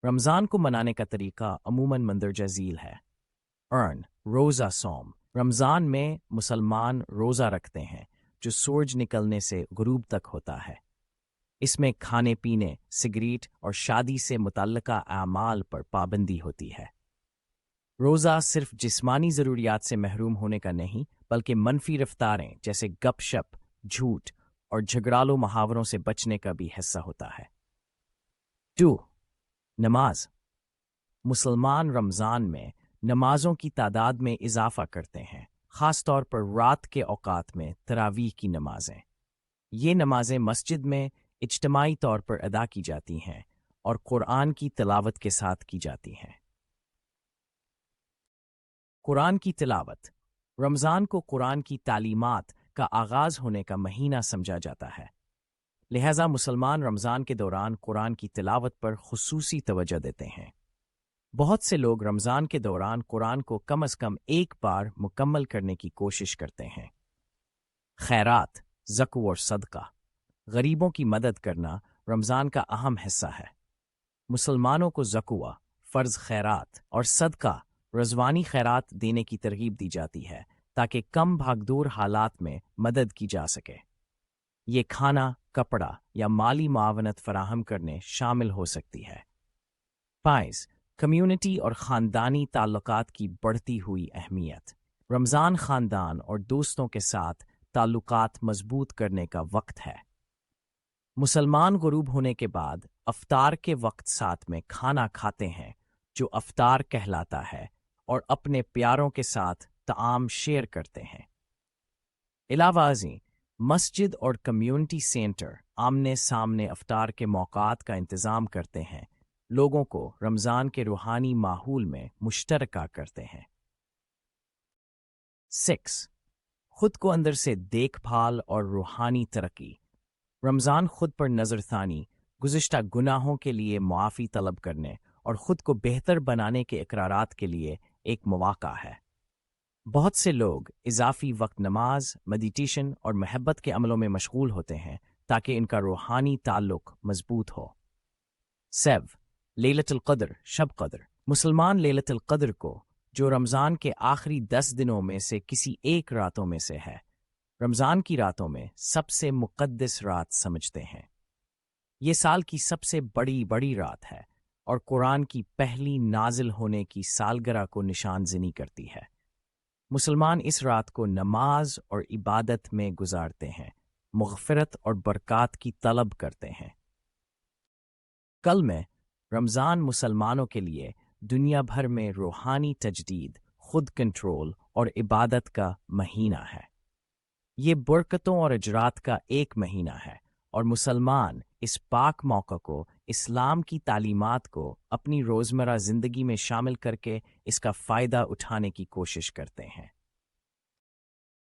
رمضان کو منانے کا طریقہ عموماً مندرجہ ذیل ہے۔ روزہ سوم رمضان میں مسلمان روزہ رکھتے ہیں جو سورج نکلنے سے غروب تک ہوتا ہے۔ اس میں کھانے پینے، سگریٹ اور شادی سے متعلقہ اعمال پر پابندی ہوتی ہے۔ روزہ صرف جسمانی ضروریات سے محروم ہونے کا نہیں بلکہ منفی رفتاریں جیسے گپ شپ، جھوٹ اور جھگڑالو محاوروں سے بچنے کا بھی حصہ ہوتا ہے۔ 2. نماز مسلمان رمضان میں نمازوں کی تعداد میں اضافہ کرتے ہیں، خاص طور پر رات کے اوقات میں تراویح کی نمازیں۔ یہ نمازیں مسجد میں اجتماعی طور پر ادا کی جاتی ہیں اور قرآن کی تلاوت کے ساتھ کی جاتی ہیں۔ قرآن کی تلاوت رمضان کو قرآن کی تعلیمات کا آغاز ہونے کا مہینہ سمجھا جاتا ہے، لہذا مسلمان رمضان کے دوران قرآن کی تلاوت پر خصوصی توجہ دیتے ہیں۔ بہت سے لوگ رمضان کے دوران قرآن کو کم از کم ایک بار مکمل کرنے کی کوشش کرتے ہیں۔ خیرات، زکوٰۃ اور صدقہ غریبوں کی مدد کرنا رمضان کا اہم حصہ ہے۔ مسلمانوں کو زکوٰۃ، فرض خیرات اور صدقہ، رضوانی خیرات دینے کی ترغیب دی جاتی ہے تاکہ کم بھاگدور حالات میں مدد کی جا سکے۔ یہ کھانا، کپڑا یا مالی معاونت فراہم کرنے شامل ہو سکتی ہے۔ 5. کمیونٹی اور خاندانی تعلقات کی بڑھتی ہوئی اہمیت رمضان خاندان اور دوستوں کے ساتھ تعلقات مضبوط کرنے کا وقت ہے۔ مسلمان غروب ہونے کے بعد افطار کے وقت ساتھ میں کھانا کھاتے ہیں جو افطار کہلاتا ہے اور اپنے پیاروں کے ساتھ طعام شیئر کرتے ہیں۔ علاوہ ازیں مسجد اور کمیونٹی سینٹر آمنے سامنے افطار کے موقعات کا انتظام کرتے ہیں، لوگوں کو رمضان کے روحانی ماحول میں مشترکہ کرتے ہیں۔ 6. خود کو اندر سے دیکھ بھال اور روحانی ترقی رمضان خود پر نظر ثانی، گزشتہ گناہوں کے لیے معافی طلب کرنے اور خود کو بہتر بنانے کے اقرارات کے لیے ایک مواقع ہے۔ بہت سے لوگ اضافی وقت نماز، میڈیٹیشن اور محبت کے عملوں میں مشغول ہوتے ہیں تاکہ ان کا روحانی تعلق مضبوط ہو۔ 7. لیلۃ القدر شب قدر مسلمان لیلۃ القدر کو، جو رمضان کے آخری 10 دنوں میں سے کسی ایک راتوں میں سے ہے، رمضان کی راتوں میں سب سے مقدس رات سمجھتے ہیں۔ یہ سال کی سب سے بڑی رات ہے اور قرآن کی پہلی نازل ہونے کی سالگرہ کو نشان زنی کرتی ہے۔ مسلمان اس رات کو نماز اور عبادت میں گزارتے ہیں، مغفرت اور برکات کی طلب کرتے ہیں۔ کل میں رمضان مسلمانوں کے لیے دنیا بھر میں روحانی تجدید، خود کنٹرول اور عبادت کا مہینہ ہے۔ یہ برکتوں اور اجرات کا ایک مہینہ ہے اور مسلمان اس پاک موقع کو اسلام کی تعلیمات کو اپنی روزمرہ زندگی میں شامل کر کے اس کا فائدہ اٹھانے کی کوشش کرتے ہیں۔